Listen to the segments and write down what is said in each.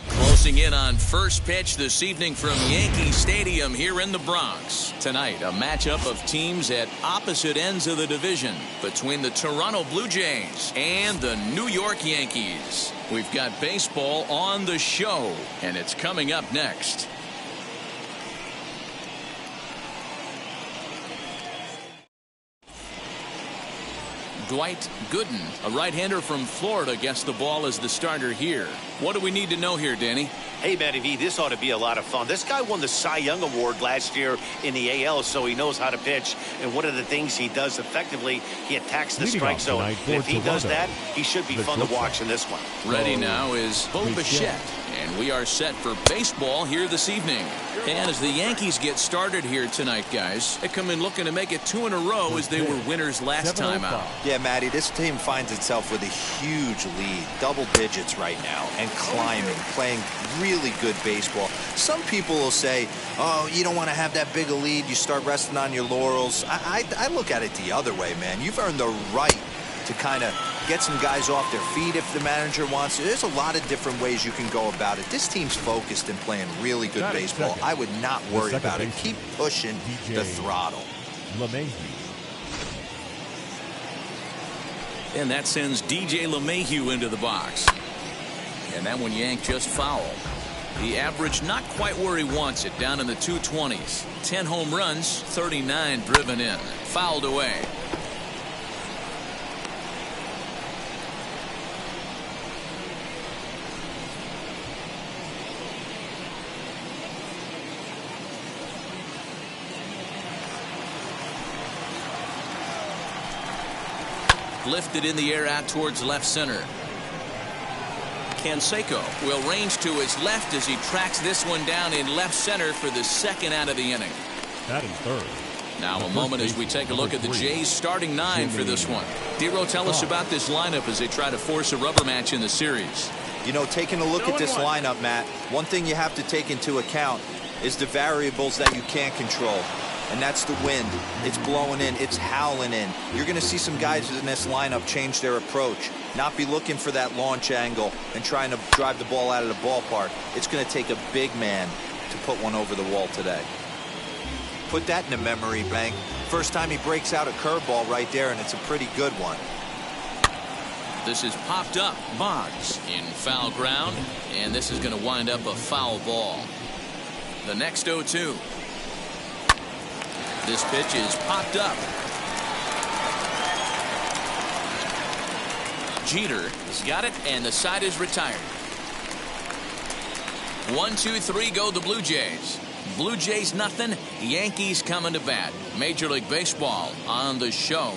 Closing in on first pitch this evening from Yankee Stadium here in the Bronx. Tonight, a matchup of teams at opposite ends of the division between the Toronto Blue Jays and the New York Yankees. We've got baseball on the show, and it's coming up next. Dwight Gooden, a right-hander from Florida, gets the ball as the starter here. What do we need to know here, Danny? Hey, Matty V, this ought to be a lot of fun. This guy won the Cy Young Award last year in the AL, so he knows how to pitch. And one of the things he does effectively, he attacks the strike zone. And if he does that, he should be fun to watch in this one. Ready now is Bo Bichette. And we are set for baseball here this evening. And as the Yankees get started here tonight, guys, they come in looking to make it 2 in a row as they were winners last time out. Yeah, Matty, this team finds itself with a huge lead, double digits right now, and climbing, playing really good baseball. Some people will say, oh, you don't want to have that big a lead, you start resting on your laurels. I look at it the other way, man. You've earned the right to kind of get some guys off their feet if the manager wants to. There's a lot of different ways you can go about it. This team's focused and playing really good baseball. I would not worry about it. Keep pushing the throttle. And that sends DJ LeMahieu into the box. And that one yanked just foul. The average not quite where he wants it, down in the 220s. 10 home runs, 39 driven in. Fouled away. Lifted in the air out towards left center. Canseco will range to his left as he tracks this one down in left center for the second out of the inning. Batting third. Now a moment as we take a look at the Jays starting 9 for this one. Dero, tell us about this lineup as they try to force a rubber match in the series. You know, taking a look at this lineup, Matt, one thing you have to take into account is the variables that you can't control. And that's the wind. It's blowing in. It's howling in. You're going to see some guys in this lineup change their approach, not be looking for that launch angle and trying to drive the ball out of the ballpark. It's going to take a big man to put one over the wall today. Put that in a memory bank. First time he breaks out a curveball right there, and it's a pretty good one. This is popped up. Boggs in foul ground, and this is going to wind up a foul ball. The next 0-2. This pitch is popped up. Jeter has got it, and the side is retired. 1, 2, 3 go the Blue Jays. Blue Jays nothing. Yankees coming to bat. Major League Baseball on the show.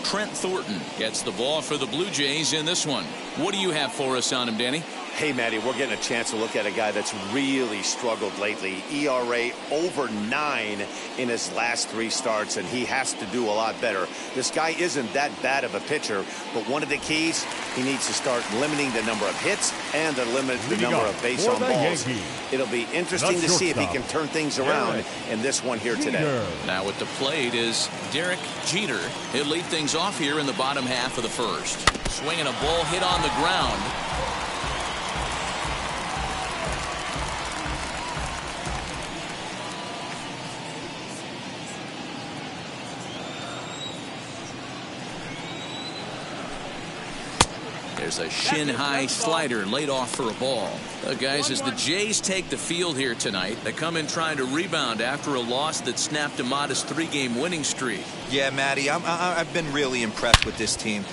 Trent Thornton gets the ball for the Blue Jays in this one. What do you have for us on him, Danny? Hey, Matty, we're getting a chance to look at a guy that's really struggled lately. ERA over 9 in his last 3 starts, and he has to do a lot better. This guy isn't that bad of a pitcher, but one of the keys, he needs to start limiting the number of hits and to limit the number of base on balls. It'll be interesting to see if he can turn things around in this one here today. Now at the plate is Derek Jeter. He'll lead things off here in the bottom half of the first. Swinging a ball hit on the ground. There's a shin-high slider laid off for a ball. Guys, as the Jays take the field here tonight, they come in trying to rebound after a loss that snapped a modest 3-game winning streak. Yeah, Matty, I've been really impressed with this team.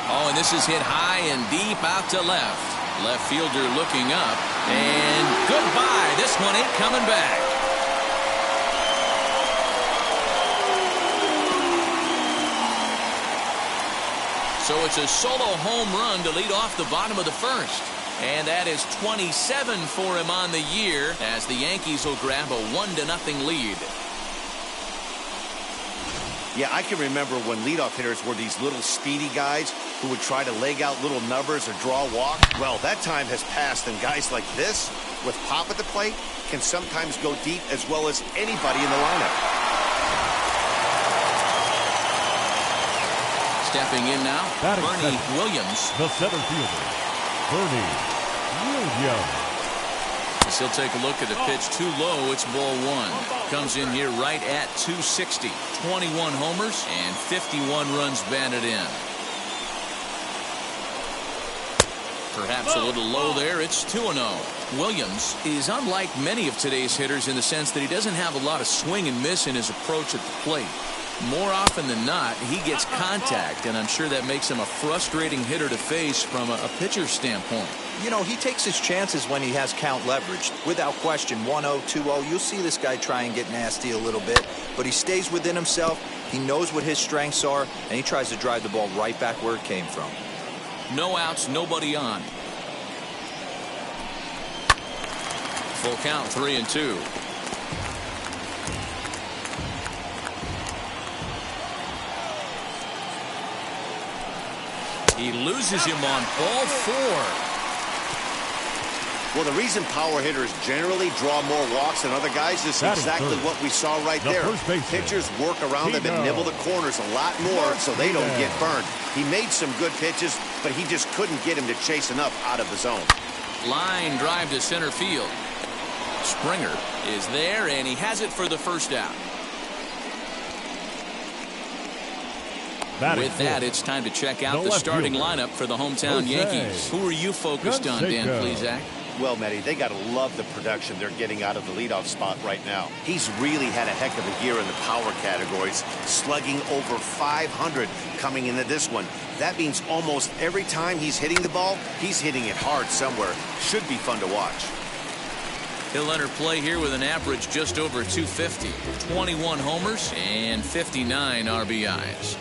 Oh, and this is hit high and deep out to left. Left fielder looking up, and goodbye. This one ain't coming back. So it's a solo home run to lead off the bottom of the first. And that is 27 for him on the year as the Yankees will grab a 1-0 lead. Yeah, I can remember when leadoff hitters were these little speedy guys who would try to leg out little numbers or draw walks. Well, that time has passed, and guys like this, with pop at the plate, can sometimes go deep as well as anybody in the lineup. Stepping in now, Bernie Williams. The center fielder, Bernie Williams. As he'll take a look at a pitch too low. It's ball one. Comes in here right at 260. 21 homers and 51 runs batted in. Perhaps a little low there. It's 2-0. Williams is unlike many of today's hitters in the sense that he doesn't have a lot of swing and miss in his approach at the plate. More often than not, he gets contact, and I'm sure that makes him a frustrating hitter to face from a pitcher's standpoint. You know, he takes his chances when he has count leverage. Without question, 1-0, 2-0, you'll see this guy try and get nasty a little bit, but he stays within himself. He knows what his strengths are, and he tries to drive the ball right back where it came from. No outs, nobody on. Full count, 3-2. He loses him on ball four. Well, the reason power hitters generally draw more walks than other guys is exactly what we saw right there. Pitchers work around them and nibble the corners a lot more so they don't get burned. He made some good pitches, but he just couldn't get him to chase enough out of the zone. Line drive to center field. Springer is there, and he has it for the first out. With that, it's time to check out the starting lineup for the hometown Yankees. Who are you focused on, Dan Plesac? Well, Matty, they got to love the production they're getting out of the leadoff spot right now. He's really had a heck of a year in the power categories, slugging over 500 coming into this one. That means almost every time he's hitting the ball, he's hitting it hard somewhere. Should be fun to watch. He'll enter play here with an average just over 250, 21 homers and 59 RBIs.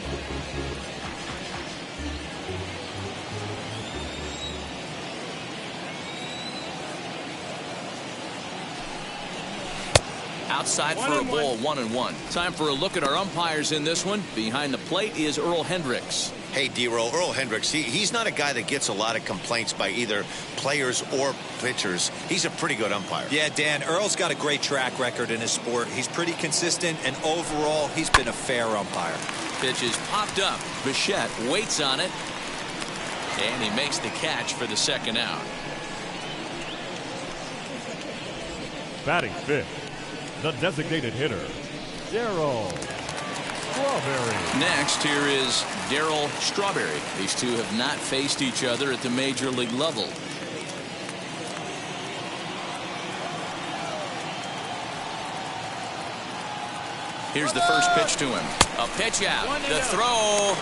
Outside for a ball, 1-1. Time for a look at our umpires in this one. Behind the plate is Earl Hendricks. Hey, D-Roll, Earl Hendricks, he's not a guy that gets a lot of complaints by either players or pitchers. He's a pretty good umpire. Yeah, Dan, Earl's got a great track record in his sport. He's pretty consistent, and overall, he's been a fair umpire. Pitch is popped up. Bichette waits on it, and he makes the catch for the second out. Batting fifth, the designated hitter, Darryl Strawberry. Next, here is Darryl Strawberry. These two have not faced each other at the major league level. Here's the first pitch to him. A pitch out. The throw.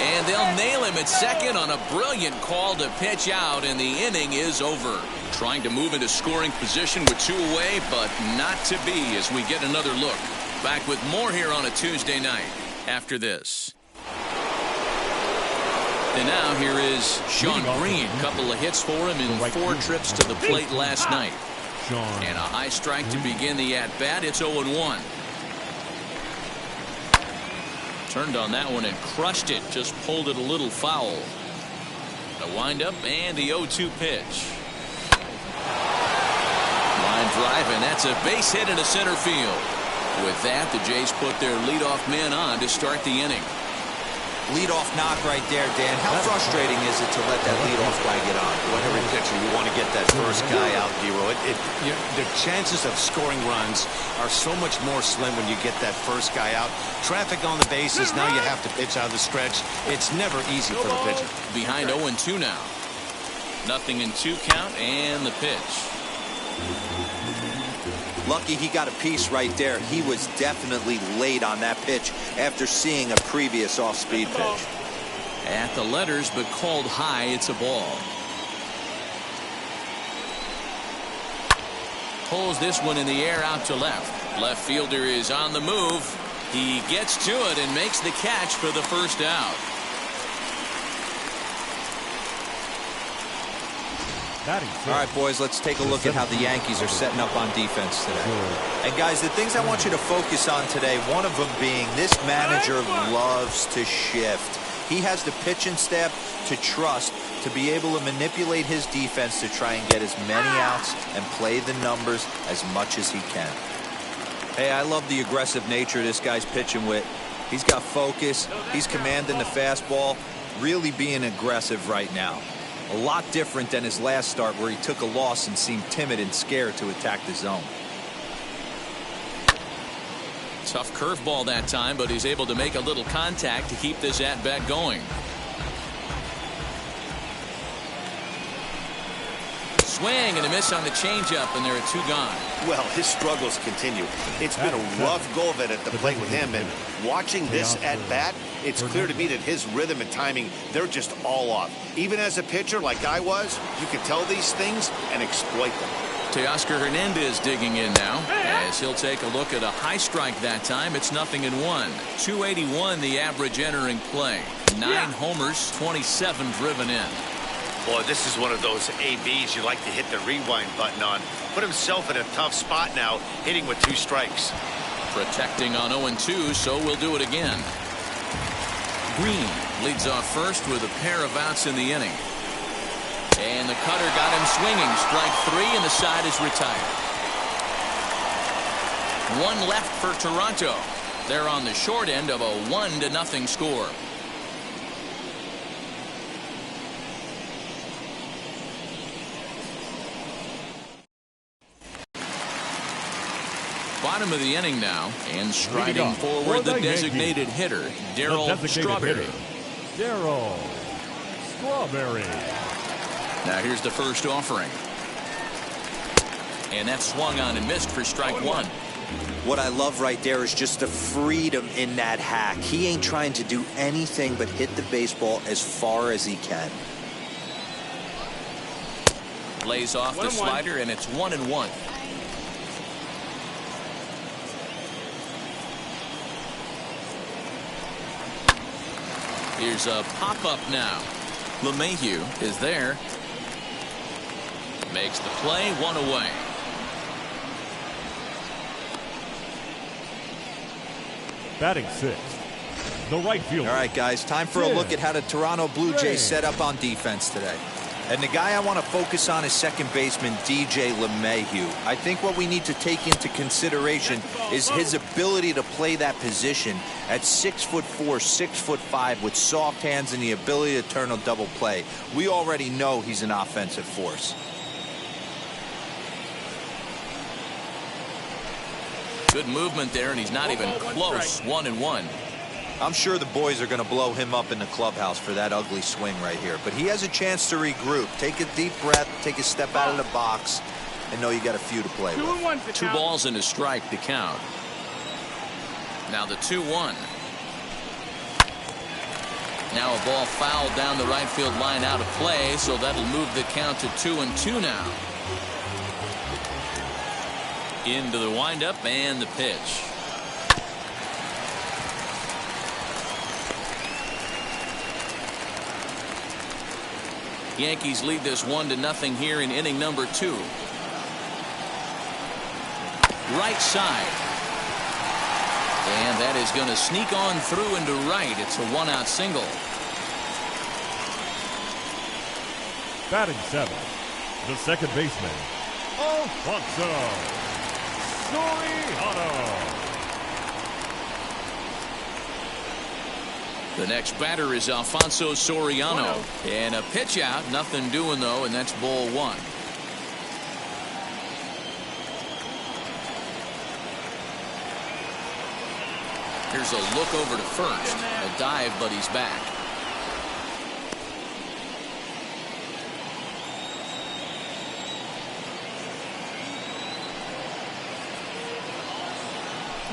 And they'll nail him at second on a brilliant call to pitch out, and the inning is over. Trying to move into scoring position with two away, but not to be as we get another look. Back with more here on a Tuesday night after this. And now here is Sean Green. Couple of hits for him in 4 trips to the plate last night. And a high strike to begin the at-bat. It's 0-1. Turned on that one and crushed it. Just pulled it a little foul. The windup and the 0-2 pitch. Line drive, and that's a base hit into center field. With that, the Jays put their leadoff man on to start the inning. Leadoff knock right there, Dan. How frustrating is it to let that leadoff guy get on? Well, every pitcher, you want to get that first guy out, D-Roll. The chances of scoring runs are so much more slim when you get that first guy out. Traffic on the bases, now you have to pitch out of the stretch. It's never easy for the pitcher. Behind 0-2 now. Nothing in 2 count, and the pitch. Lucky he got a piece right there. He was definitely late on that pitch after seeing a previous off-speed pitch. At the letters, but called high. It's a ball. Pulls this one in the air out to left. Left fielder is on the move. He gets to it and makes the catch for the first out. All right, boys, let's take a look at how the Yankees are setting up on defense today. And, guys, the things I want you to focus on today, one of them being this manager loves to shift. He has the pitching staff to trust to be able to manipulate his defense to try and get as many outs and play the numbers as much as he can. Hey, I love the aggressive nature this guy's pitching with. He's got focus. He's commanding the fastball, really being aggressive right now. A lot different than his last start where he took a loss and seemed timid and scared to attack the zone. Tough curveball that time, but he's able to make a little contact to keep this at-bat going. Swing and a miss on the changeup, and there are 2 gone. Well, his struggles continue. It's been a rough go of it at the plate with him, and watching this at-bat, it's clear to me that his rhythm and timing, they're just all off. Even as a pitcher like I was, you can tell these things and exploit them. Teoscar Hernandez digging in now, as he'll take a look at a high strike that time. It's 0-1. 281 the average entering play. 9 homers, 27 driven in. Boy, this is one of those ABs you like to hit the rewind button on. Put himself in a tough spot now, hitting with 2 strikes. Protecting on 0-2, so we'll do it again. Green leads off first with a pair of outs in the inning. And the cutter got him swinging. Strike 3, and the side is retired. 1 left for Toronto. They're on the short end of a 1-0 score. Bottom of the inning now, and striding forward the designated hitter, Darryl Strawberry. Darryl Strawberry. Now here's the first offering. And that's swung on and missed for strike 1. What I love right there is just the freedom in that hack. He ain't trying to do anything but hit the baseball as far as he can. Lays off the slider, and it's 1-1. Here's a pop-up now. LeMahieu is there. Makes the play, 1 away. Batting 6th, the right fielder. All right, guys, time for a look at how the Toronto Blue Jays set up on defense today. And the guy I want to focus on is second baseman DJ LeMahieu. I think what we need to take into consideration is his ability to play that position at 6'4", 6'5", with soft hands and the ability to turn a double play. We already know he's an offensive force. Good movement there, and he's not even close. 1-1. I'm sure the boys are going to blow him up in the clubhouse for that ugly swing right here. But he has a chance to regroup. Take a deep breath, take a step out of the box, and know you got a few to play with. 2 balls and a strike to count. Now the 2-1. Now a ball fouled down the right field line out of play, so that'll move the count to 2-2 now. Into the windup and the pitch. Yankees lead this 1-0 here in inning number 2. Right side. And that is going to sneak on through into right. It's a 1-out single. Batting 7th, the second baseman, Alfonso Soriano. The next batter is Alfonso Soriano. And a pitch out. Nothing doing, though, and that's ball 1. Here's a look over to first. A dive, but he's back.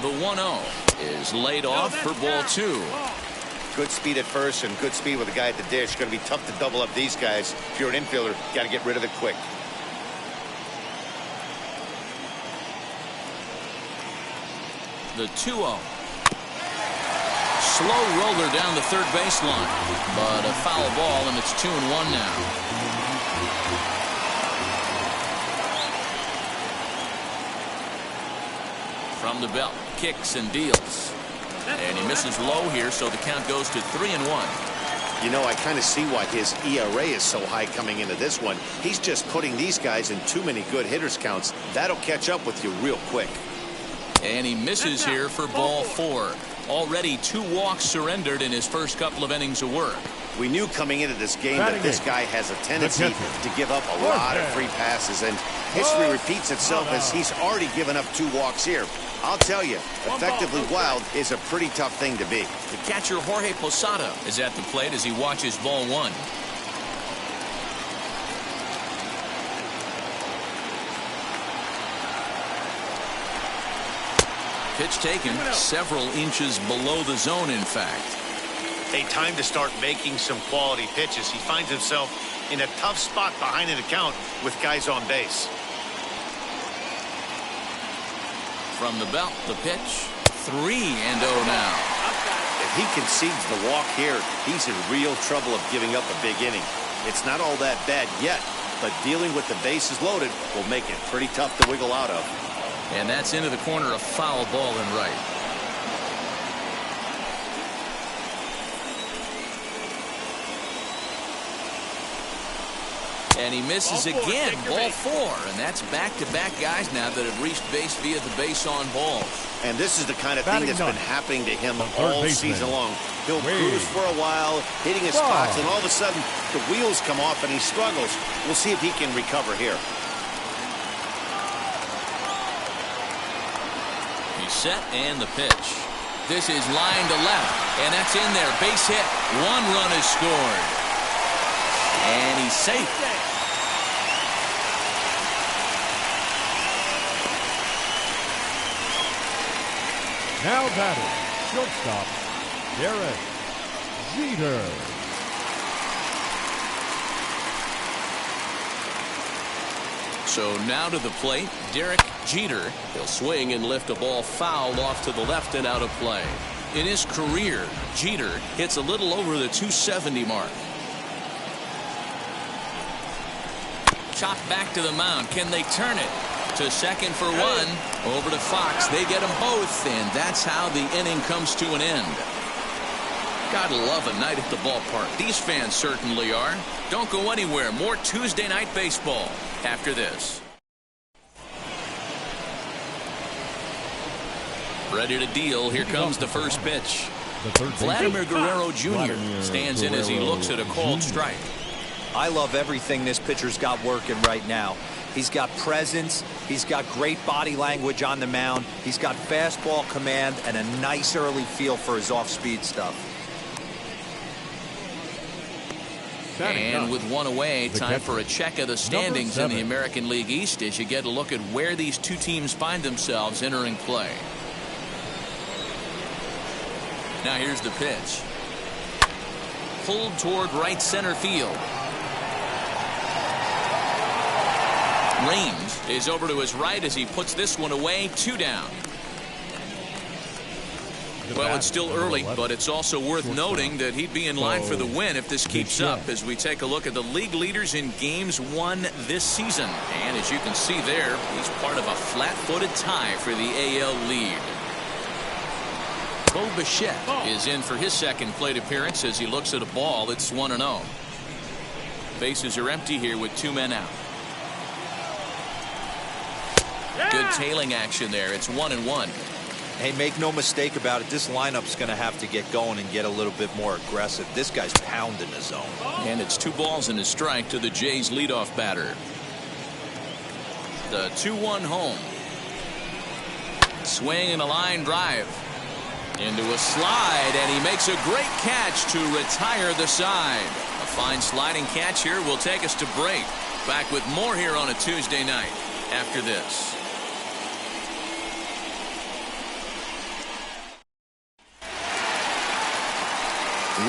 The 1-0 is laid off for ball 2. Good speed at first and good speed with the guy at the dish. Going to be tough to double up these guys. If you're an infielder, got to get rid of it quick. The 2-0. Slow roller down the third baseline, but a foul ball, and it's 2-1 now. From the belt, kicks and deals. And he misses low here, so the count goes to 3-1. You know, I kind of see why his ERA is so high coming into this one. He's just putting these guys in too many good hitters counts. That'll catch up with you real quick. And he misses here for ball 4. Already 2 walks surrendered in his first couple of innings of work. We knew coming into this game that this guy has a tendency to give up a lot of free passes, and history repeats itself as he's already given up 2 walks here. I'll tell you, effectively wild is a pretty tough thing to be. The catcher Jorge Posada is at the plate as he watches ball 1. Pitch taken several inches below the zone, in fact. A time to start making some quality pitches. He finds himself in a tough spot behind an account with guys on base. From the belt, the pitch. 3-0 now. If he concedes the walk here, he's in real trouble of giving up a big inning. It's not all that bad yet, but dealing with the bases loaded will make it pretty tough to wiggle out of. And that's into the corner, a foul ball and right. And he misses again, ball 4. And that's back-to-back guys now that have reached base via the base on balls. And this is the kind of thing that's been happening to him all season long. He'll cruise for a while, hitting his spots, and all of a sudden the wheels come off and he struggles. We'll see if he can recover here. He's set and the pitch. This is line to left, and that's in there. Base hit. 1 run is scored. And he's safe. Now batting, shortstop, Derek Jeter. So now to the plate, Derek Jeter. He'll swing and lift a ball foul off to the left and out of play. In his career, Jeter hits a little over the 270 mark. Chopped back to the mound. Can they turn it? To second for 1. Over to Fox. They get them both, and that's how the inning comes to an end. Gotta love a night at the ballpark. These fans certainly are. Don't go anywhere. More Tuesday Night Baseball after this. Ready to deal. Here comes the first pitch. Vladimir Guerrero Jr. stands in as he looks at a called strike. I love everything this pitcher's got working right now. He's got presence. He's got great body language on the mound. He's got fastball command and a nice early feel for his off-speed stuff. And with 1 away, time for a check of the standings in the American League East as you get a look at where these 2 teams find themselves entering play. Now here's the pitch. Pulled toward right center field. Raines is over to his right as he puts this one away. 2 down. Well, it's still early, but it's also worth noting that he'd be in line for the win if this keeps up as we take a look at the league leaders in games won this season. And as you can see there, he's part of a flat-footed tie for the AL lead. Bo Bichette is in for his second plate appearance as he looks at a ball. It's 1-0. Bases are empty here with 2 men out. Good tailing action there. It's 1-1. Hey, make no mistake about it. This lineup's going to have to get going and get a little bit more aggressive. This guy's pounding the zone. And it's 2 balls and a strike to the Jays leadoff batter. The 2-1 home. Swing and a line drive. Into a slide, and he makes a great catch to retire the side. A fine sliding catch here will take us to break. Back with more here on a Tuesday night after this.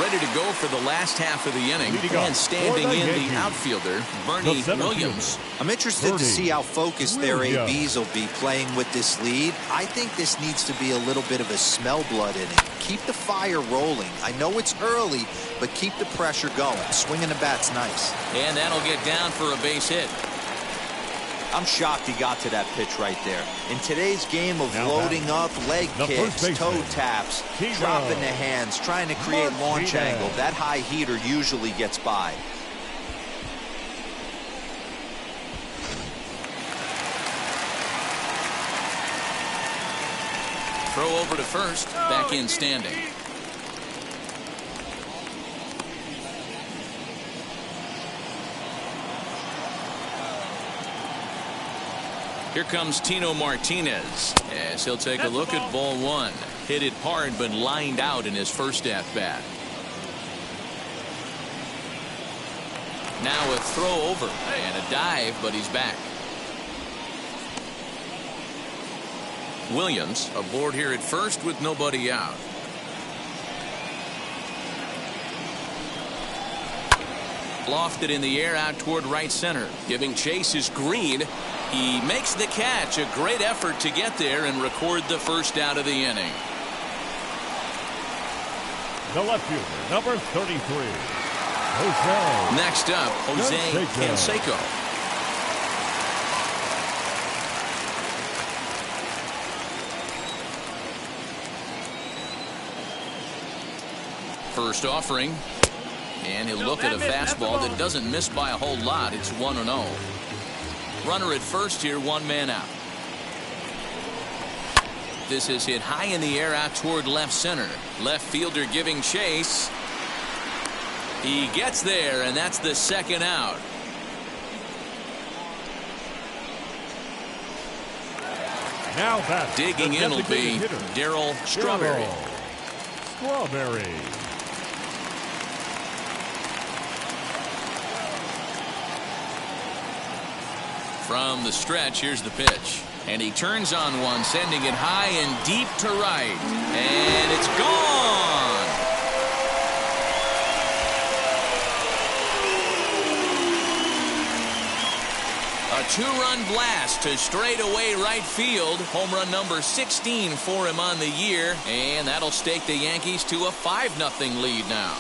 Ready to go for the last half of the inning, and standing in the outfielder, Bernie Williams. I'm interested to see how focused their ABs will be playing with this lead. I think this needs to be a little bit of a smell blood inning. Keep the fire rolling. I know it's early, but keep the pressure going. Swinging the bat's nice. And that'll get down for a base hit. I'm shocked he got to that pitch right there. In today's game of Now loading up, leg the kicks, first toe baseman, taps, Kino dropping the hands, trying to create launch Martinez. angle, that high heater usually gets by. Throw over to first. Back in standing. Here comes Tino Martinez as he'll take a look at ball one. Hit it hard but lined out in his first at bat. Now a throw over and a dive, but he's back. Williams aboard here at first with nobody out. Lofted in the air out toward right center. Giving chase is Green. He makes the catch. A great effort to get there and record the first out of the inning. The left fielder, number 33, Jose. Next up, Jose Canseco. First offering. And he'll look at a fastball that doesn't miss by a whole lot. It's 1-0. Runner at first here, one man out. This is hit high in the air out toward left center. Left fielder giving chase. He gets there, and that's the second out. Now back. Digging in will be Darryl Strawberry. Strawberry. From the stretch, here's the pitch. And he turns on one, sending it high and deep to right. And it's gone. A two-run blast to straightaway right field. Home run number 16 for him on the year. And that'll stake the Yankees to a 5-0 lead now.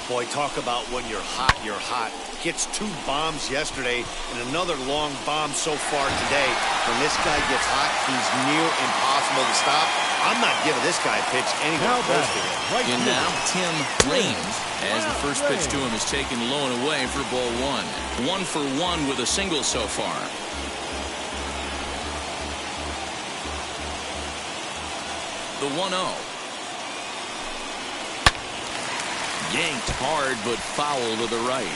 Boy, talk about when you're hot, you're hot. Gets two bombs yesterday and another long bomb so far today. When this guy gets hot, he's near impossible to stop. I'm not giving this guy a pitch anywhere close to it. Right And now Tim Raines, as the first pitch to him is taken low and away for ball one. 1 for 1 with a single so far. The 1-0. Yanked hard but foul to the right.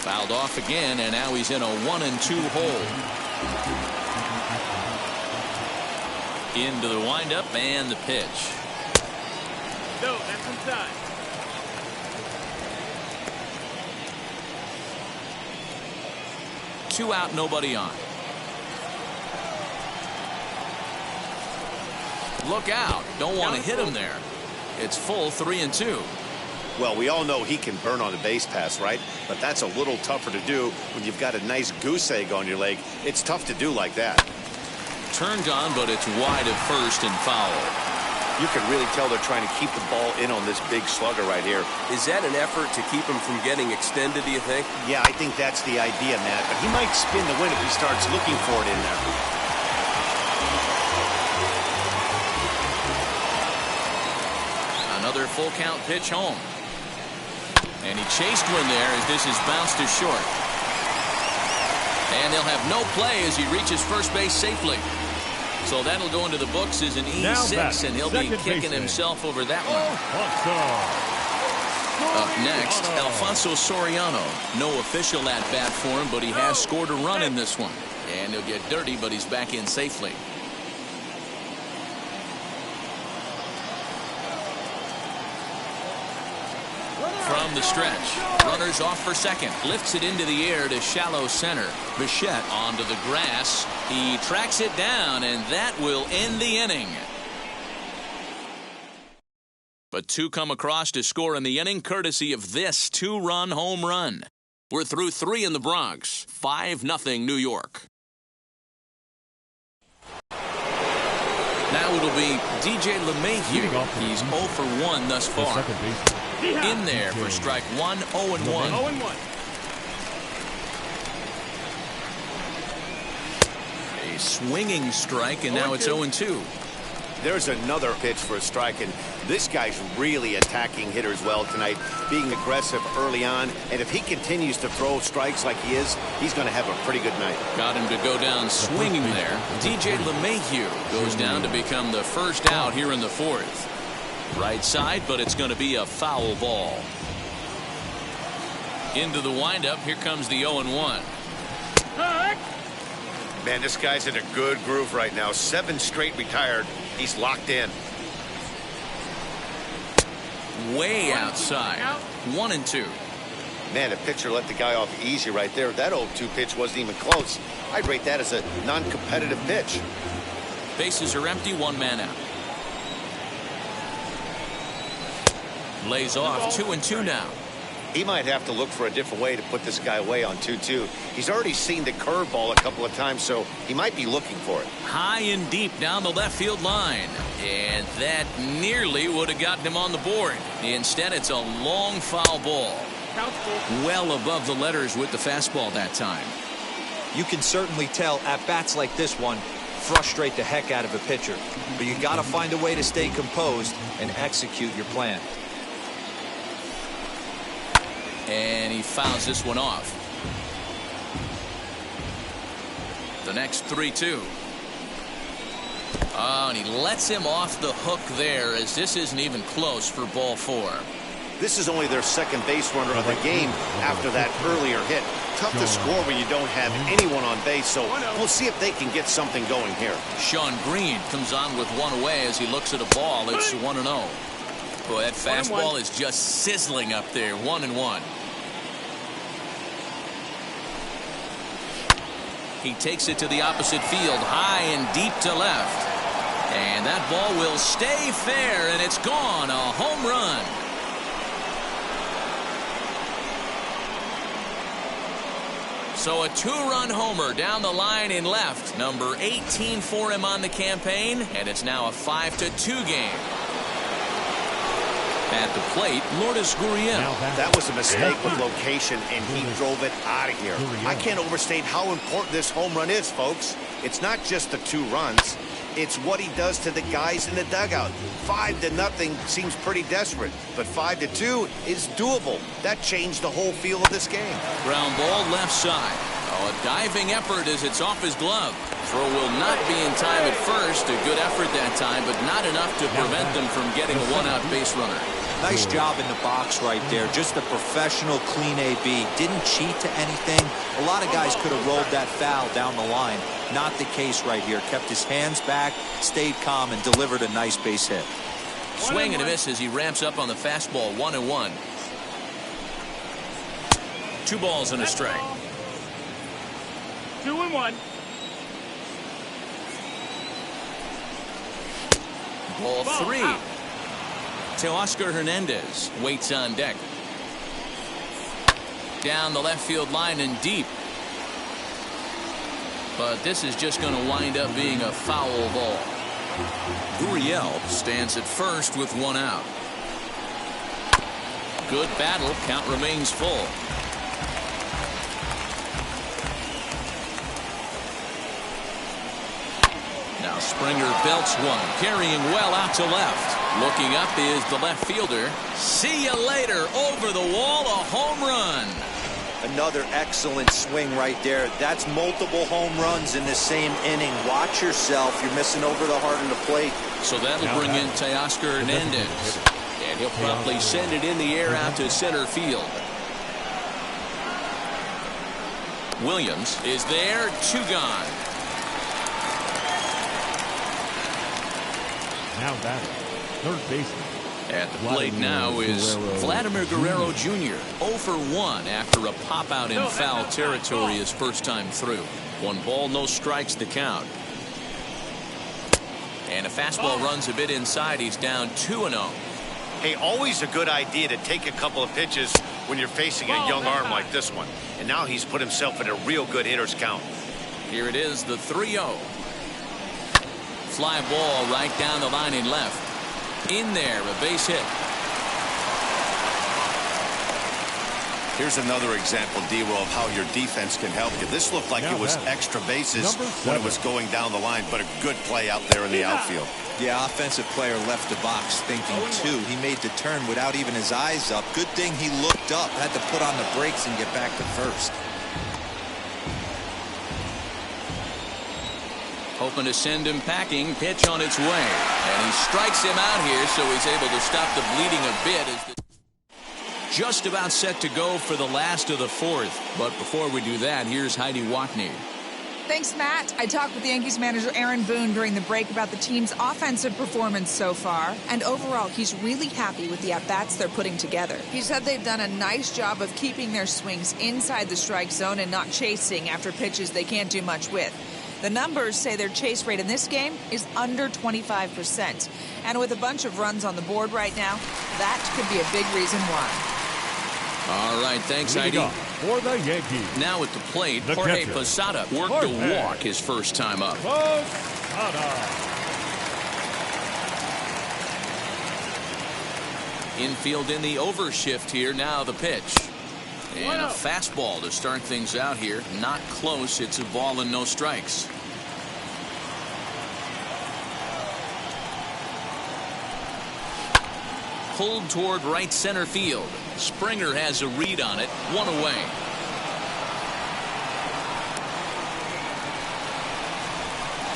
Fouled off again, and now he's in a 1-2 hole. Into the windup and the pitch. No, that's inside. Two out, nobody on. Look out. Don't want to hit him there. It's full 3-2. Well, we all know he can burn on a base pass, right? But that's a little tougher to do when you've got a nice goose egg on your leg. It's tough to do like that. Turned on, but it's wide of first and foul. You can really tell they're trying to keep the ball in on this big slugger right here. Is that an effort to keep him from getting extended, do you think? Yeah, I think that's the idea, Matt. But he might spin the win if he starts looking for it in there. Another full count pitch home. And he chased one there as this is bounced to short. And they'll have no play as he reaches first base safely. So that'll go into the books as an E6, and he'll be kicking himself over that one. Up next, Alfonso Soriano. No official at-bat for him, but he has scored a run in this one. And he'll get dirty, but he's back in safely. From the stretch, runners off for second, lifts it into the air to shallow center. Bichette onto the grass. He tracks it down, and that will end the inning. But two come across to score in the inning, courtesy of this two-run home run. We're through 3 in the Bronx. 5-0 New York. Now it'll be DJ LeMahieu. He's 0 for 1 thus far. In there for strike 1, 0 and 1. 0 and 1. A swinging strike, and now it's 0 and 2. There's another pitch for a strike, and this guy's really attacking hitters well tonight, being aggressive early on. And if he continues to throw strikes like he is, he's going to have a pretty good night. Got him to go down swinging there. DJ LeMahieu goes down to become the first out here in the 4th. Right side, but it's going to be a foul ball. Into the windup. Here comes the 0 and 1. Man, this guy's in a good groove right now. 7 straight retired. He's locked in. Way outside. 1 and 2. Man, the pitcher let the guy off easy right there. That 0-2 pitch wasn't even close. I'd rate that as a non-competitive pitch. Bases are empty. 1 man out. Lays off. 2 and 2 now. He might have to look for a different way to put this guy away on 2-2. He's already seen the curveball a couple of times, so he might be looking for it. High and deep down the left field line. And that nearly would have gotten him on the board. Instead, it's a long foul ball. Well above the letters with the fastball that time. You can certainly tell at bats like this one frustrate the heck out of a pitcher. But you got to find a way to stay composed and execute your plan. And he fouls this one off. The next 3-2. Oh, and he lets him off the hook there, as this isn't even close for ball 4. This is only their second base runner of the game after that earlier hit. Tough to score when you don't have anyone on base, so we'll see if they can get something going here. Sean Green comes on with 1 away as he looks at a ball. It's 1-0. Boy, that fastball is just sizzling up there. 1-1. He takes it to the opposite field, high and deep to left. And that ball will stay fair, and it's gone. A home run. So a 2-run homer down the line in left. Number 18 for him on the campaign, and it's now a 5-2 game. At the plate, Lourdes Gurriel. That was a mistake with location, and he drove it out of here. I can't overstate how important this home run is, folks. It's not just the 2 runs. It's what he does to the guys in the dugout. 5-0 seems pretty desperate, but 5-2 is doable. That changed the whole feel of this game. Ground ball left side. Oh, a diving effort as it's off his glove. Throw will not be in time at first. A good effort that time, but not enough to prevent them from getting a 1-out base runner. Nice job in the box right there. Just a professional clean AB. Didn't cheat to anything. A lot of guys could have rolled that foul down the line. Not the case right here. Kept his hands back, stayed calm, and delivered a nice base hit. Swing and a miss as he ramps up on the fastball. 1-1. 2 balls and a strike. 2-1. Ball 3. Teoscar Hernandez waits on deck. Down the left field line and deep. But this is just going to wind up being a foul ball. Gurriel stands at first with 1 out. Good battle. Count remains full. Now Springer belts one, carrying well out to left. Looking up is the left fielder. See you later. Over the wall, a home run. Another excellent swing right there. That's multiple home runs in the same inning. Watch yourself. You're missing over the heart of the plate. So that'll bring in Teoscar Hernandez. And he'll promptly send it in the air out to center field. Williams is there. 2 gone. Now batting, third baseman. At the plate now is Vladimir Guerrero Jr. 0 for 1 after a pop out in foul territory his first time through. 1 ball, no strikes to count. And a fastball runs a bit inside. He's down 2-0. Hey, always a good idea to take a couple of pitches when you're facing a young arm like this one. And now he's put himself in a real good hitter's count. Here it is, the 3-0. fly ball right down the line and left. In there, a base hit. Here's another example, D-Roll, of how your defense can help you. This looked like it was extra bases when it was going down the line, but a good play out there in the outfield. Yeah, offensive player left the box thinking two. He made the turn without even his eyes up. Good thing he looked up, had to put on the brakes and get back to first. Hoping to send him packing. Pitch on its way. And he strikes him out here, so he's able to stop the bleeding a bit. Just about set to go for the last of the fourth. But before we do that, here's Heidi Watney. Thanks, Matt. I talked with the Yankees manager Aaron Boone during the break about the team's offensive performance so far. And overall, he's really happy with the at-bats they're putting together. He said they've done a nice job of keeping their swings inside the strike zone and not chasing after pitches they can't do much with. The numbers say their chase rate in this game is under 25%. And with a bunch of runs on the board right now, that could be a big reason why. All right, thanks, Heidi. For the Yankees. Now at the plate, Jorge Posada worked a walk his first time up. Posada. Infield in the overshift here. Now the pitch. And a fastball to start things out here. Not close. It's a ball and no strikes. Pulled toward right center field. Springer has a read on it. One away.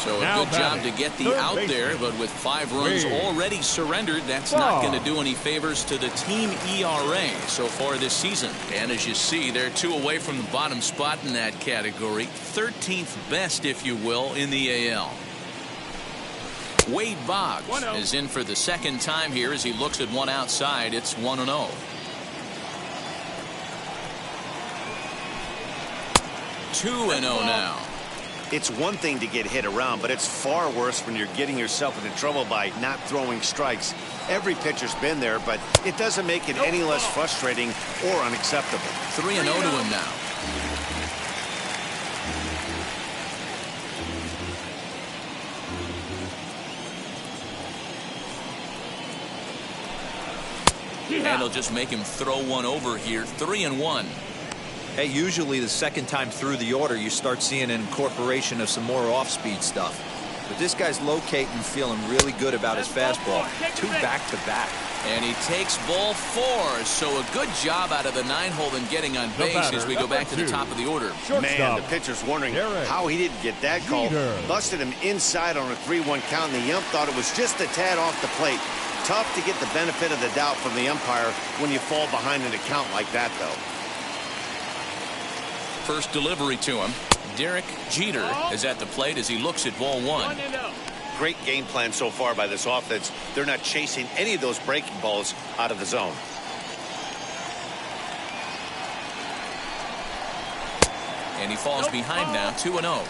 So a good job to get the out there, but with 5 runs already surrendered, that's not going to do any favors to the team ERA so far this season. And as you see, they're 2 away from the bottom spot in that category. 13th best, if you will, in the AL. Wade Boggs is in for the second time here as he looks at one outside. It's 1-0. 2-0 now. It's one thing to get hit around, but it's far worse when you're getting yourself into trouble by not throwing strikes. Every pitcher's been there, but it doesn't make it any less frustrating or unacceptable. 3-0 to him now. And he'll just make him throw one over here. 3-1. Hey, usually the second time through the order, you start seeing an incorporation of some more off-speed stuff. But this guy's locating, feeling really good about his fastball. 2 back-to-back. And he takes ball 4. So a good job out of the 9-hole in getting on base as we go back to the top of the order. Man, the pitcher's wondering how he didn't get that call. Busted him inside on a 3-1 count, and the ump thought it was just a tad off the plate. Tough to get the benefit of the doubt from the umpire when you fall behind an account like that, though. First delivery to him. Derek Jeter is at the plate as he looks at ball 1. Great game plan so far by this offense. They're not chasing any of those breaking balls out of the zone. And he falls behind now, 2-0.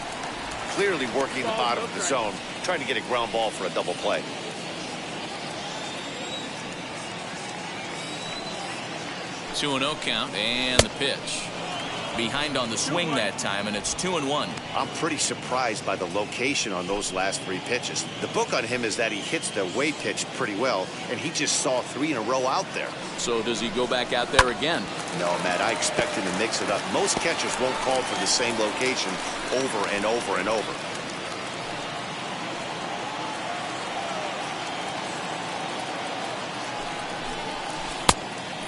Clearly working the bottom of the zone, trying to get a ground ball for a double play. Two 2-0 count and the pitch. Behind on the swing that time, and it's 2-1. I'm pretty surprised by the location on those last 3 pitches. The book on him is that he hits the away pitch pretty well, and he just saw 3 in a row out there. So does he go back out there again? No, Matt, I expect him to mix it up. Most catchers won't call for the same location over and over and over.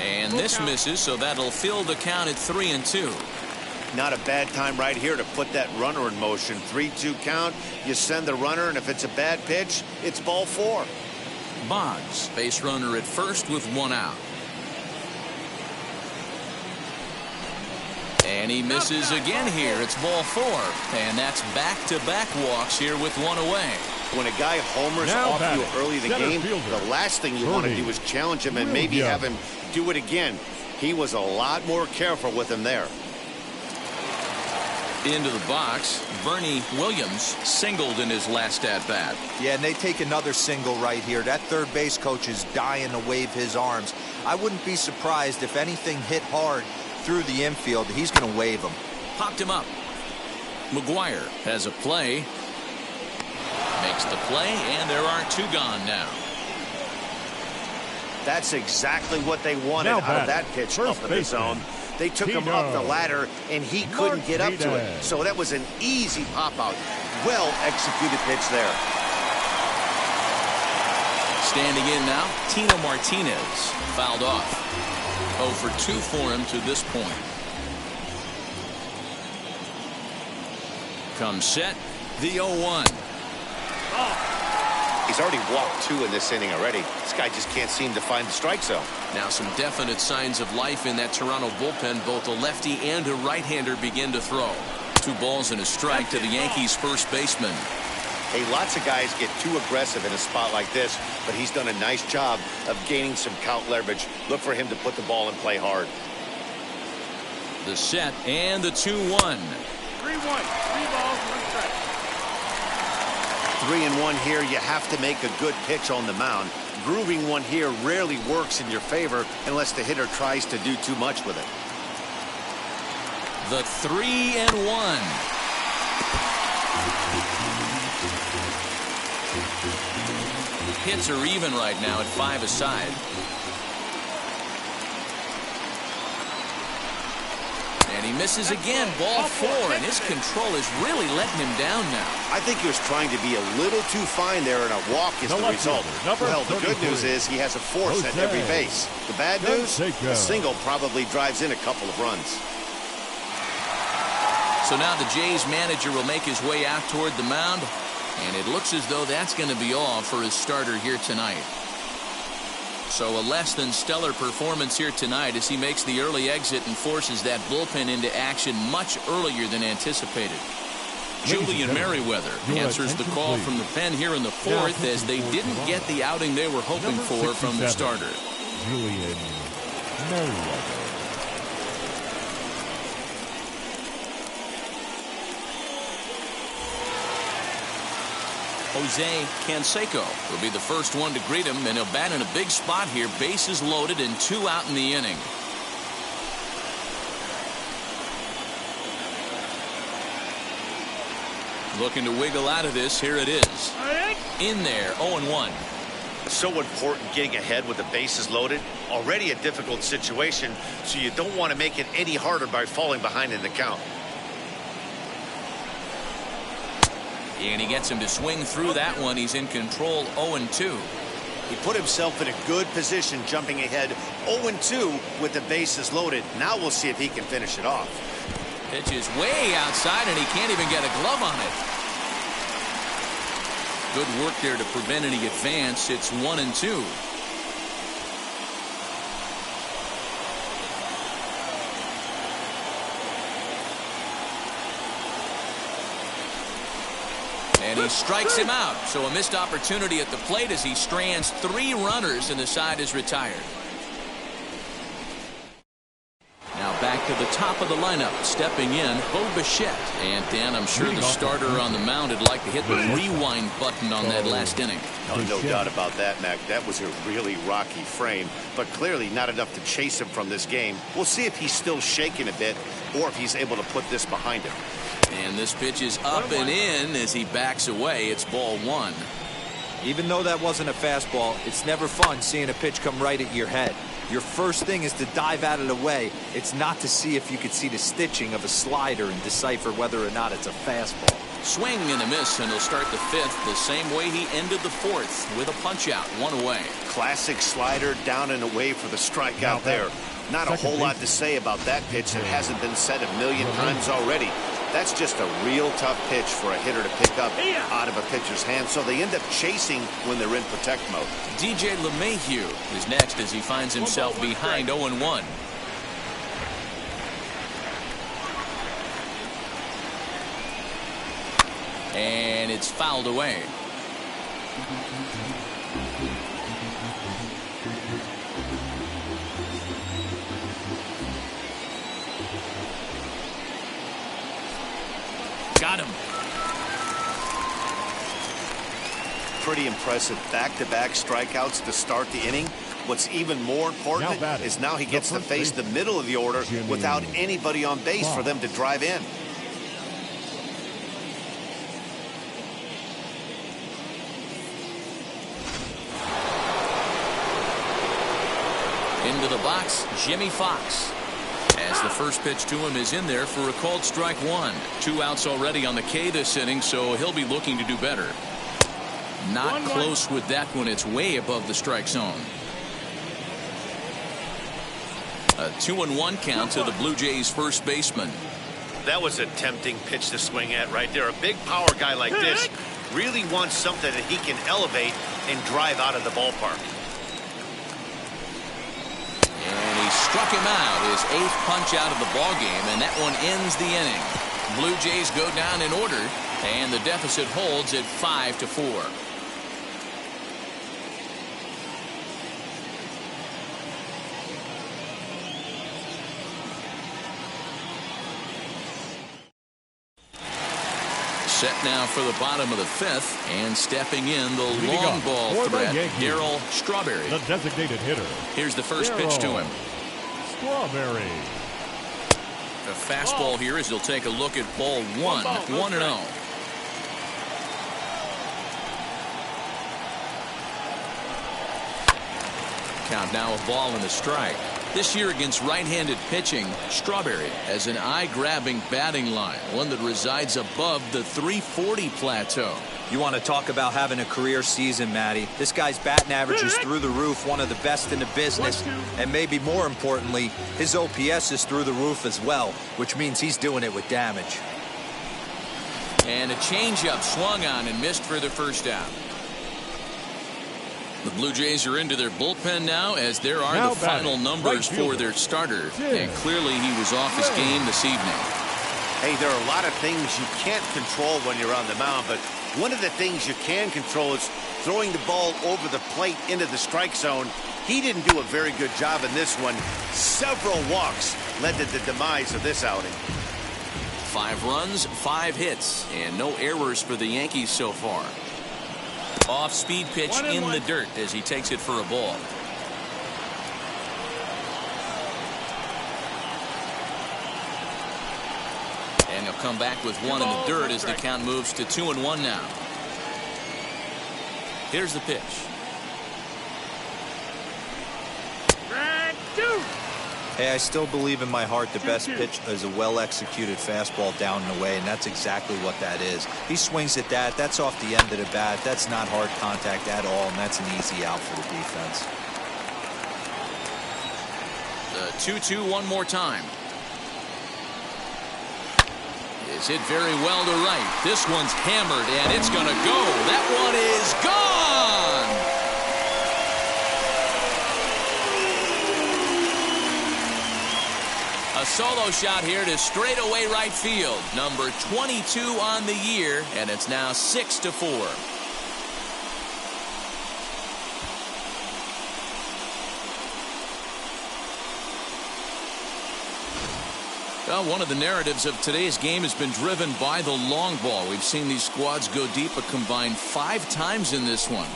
And this misses, so that'll fill the count at 3-2. Not a bad time right here to put that runner in motion. 3-2 count, you send the runner, and if it's a bad pitch, it's ball 4. Boggs, base runner at first with 1 out. And he misses again here. It's ball 4. And that's back-to-back walks here with 1 away. When a guy homers off you early in the game, the last thing you want to do is challenge him and maybe have him do it again. He was a lot more careful with him there. Into the box, Bernie Williams singled in his last at-bat. Yeah, and they take another single right here. That third base coach is dying to wave his arms. I wouldn't be surprised if anything hit hard through the infield. He's going to wave them. Popped him up. McGuire has a play. Makes the play, and there are 2 gone now. That's exactly what they wanted Now out of that pitch up in the zone. They took him up the ladder, and he couldn't get up to it. So that was an easy pop-out. Well-executed pitch there. Standing in now, Tino Martinez. Fouled off. 0 for 2 for him to this point. Comes set, the 0-1. He's already walked 2 in this inning already. This guy just can't seem to find the strike zone. Now some definite signs of life in that Toronto bullpen. Both a lefty and a right-hander begin to throw. 2 balls and a strike to the Yankees' first baseman. Hey, lots of guys get too aggressive in a spot like this, but he's done a nice job of gaining some count leverage. Look for him to put the ball and play hard. The set and the 2-1. 3-1. 3 balls, 1 strike. 3-1 here. You have to make a good pitch on the mound. Grooving one here rarely works in your favor unless the hitter tries to do too much with it. The 3-1. Hits are even right now at 5 aside. And he misses again. Ball 4, and his control is really letting him down now. I think he was trying to be a little too fine there, and a walk is the result. Well, the good news is he has a force at every base. The bad news, a single probably drives in a couple of runs. So now the Jays manager will make his way out toward the mound, and it looks as though that's going to be all for his starter here tonight. So a less than stellar performance here tonight as he makes the early exit and forces that bullpen into action much earlier than anticipated. Julian Merriweather answers the call from the pen here in the 4th as they didn't get the outing they were hoping for from the starter. Julian Merriweather. Jose Canseco will be the first one to greet him, and he'll bat in a big spot here. Bases loaded and 2 out in the inning. Looking to wiggle out of this. Here it is. In there, 0-1. So important getting ahead with the bases loaded. Already a difficult situation, so you don't want to make it any harder by falling behind in the count. And he gets him to swing through that one. He's in control, 0-2. He put himself in a good position jumping ahead 0-2 with the bases loaded. Now we'll see if he can finish it off. Pitch is way outside, and he can't even get a glove on it. Good work there to prevent any advance. It's 1-2. And he strikes him out. So a missed opportunity at the plate as he strands 3 runners and the side is retired. Now back to the top of the lineup. Stepping in, Bo Bichette. And Dan, I'm sure the starter on the mound would like to hit the rewind button on that last inning. No doubt about that, Mac. That was a really rocky frame, but clearly not enough to chase him from this game. We'll see if he's still shaking a bit or if he's able to put this behind him. And this pitch is up and in as he backs away. It's ball 1. Even though that wasn't a fastball, it's never fun seeing a pitch come right at your head. Your first thing is to dive out of the way. It's not to see if you could see the stitching of a slider and decipher whether or not it's a fastball. Swing and a miss, and he'll start the 5th the same way he ended the 4th with a punch out, 1 away. Classic slider down and away for the strikeout there. Not a whole lot to say about that pitch that hasn't been said a million times already. That's just a real tough pitch for a hitter to pick up out of a pitcher's hand, so they end up chasing when they're in protect mode. DJ LeMahieu is next as he finds himself behind 0-1. And it's fouled away. Got him. Pretty impressive back-to-back strikeouts to start the inning. What's even more important is now he gets to face the middle of the order without anybody on base for them to drive in. Into the box, Jimmy Fox. As the first pitch to him is in there for a called strike one. 2 outs already on the K this inning, so he'll be looking to do better. Not close with that one. It's way above the strike zone. A 2-1 count to the Blue Jays first baseman. That was a tempting pitch to swing at right there. A big power guy like this really wants something that he can elevate and drive out of the ballpark. And he struck him out, his 8th punch out of the ballgame, and that one ends the inning. Blue Jays go down in order, and the deficit holds at 5-4. Set now for the bottom of the 5th, and stepping in the long ball threat, Darryl Strawberry. The designated hitter. Here's the first pitch to him. Strawberry. A fastball here as he'll take a look at ball 1, 1-0. Count now a ball and a strike. This year against right-handed pitching, Strawberry has an eye-grabbing batting line, one that resides above the 340 plateau. You want to talk about having a career season, Matty. This guy's batting average is through the roof, one of the best in the business. And maybe more importantly, his OPS is through the roof as well, which means he's doing it with damage. And a changeup swung on and missed for the first out. The Blue Jays are into their bullpen now, as there are the final numbers for their starter. And clearly he was off his game this evening. Hey, there are a lot of things you can't control when you're on the mound, but one of the things you can control is throwing the ball over the plate into the strike zone. He didn't do a very good job in this one. Several walks led to the demise of this outing. 5 runs, 5 hits, and no errors for the Yankees so far. Off-speed pitch in the dirt as he takes it for a ball. And he'll come back with 1 in the dirt as the count moves to 2-1 now. Here's the pitch. Hey, I still believe in my heart the best pitch is a well-executed fastball down and away, and that's exactly what that is. He swings at that. That's off the end of the bat. That's not hard contact at all, and that's an easy out for the defense. The 2-2 one more time. Is hit very well to right. This one's hammered, and it's going to go. That one is gone. A solo shot here to straightaway right field. Number 22 on the year, and it's now 6-4. Well, one of the narratives of today's game has been driven by the long ball. We've seen these squads go deep a combined 5 times in this one.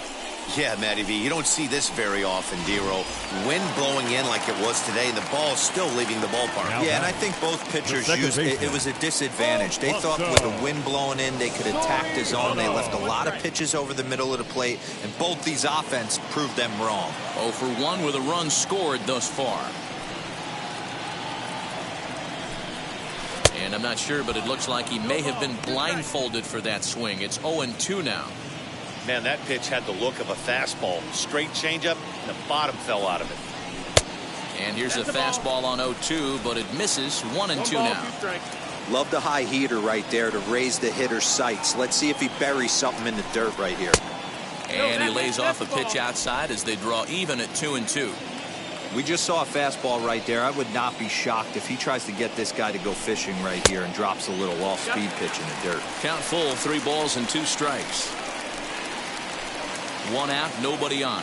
Yeah, Matty V, you don't see this very often, Dero. Wind blowing in like it was today, and the ball still leaving the ballpark. Yeah, and I think both pitchers used it was a disadvantage. They thought with the wind blowing in, they could attack the zone. They left a lot of pitches over the middle of the plate, and both these offense proved them wrong. 0 for 1 with a run scored thus far. And I'm not sure, but it looks like he may have been blindfolded for that swing. It's 0-2 now. Man, that pitch had the look of a fastball. Straight changeup, and the bottom fell out of it. And here's a fastball on 0-2, but it misses. 1-2 now. Love the high heater right there to raise the hitter's sights. Let's see if he buries something in the dirt right here. And he lays off a pitch outside as they draw even at 2-2. We just saw a fastball right there. I would not be shocked if he tries to get this guy to go fishing right here and drops a little off-speed pitch in the dirt. Count full, 3 balls and 2 strikes. 1 out, nobody on.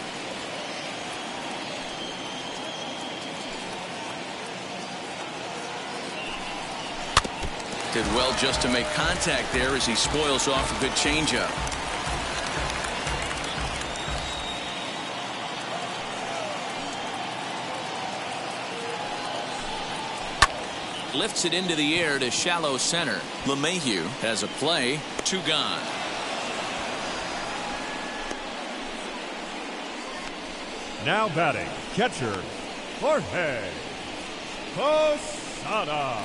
Did well just to make contact there as he spoils off a good changeup. Lifts it into the air to shallow center. LeMahieu has a play. 2 gone. Now batting, catcher, Jorge Posada.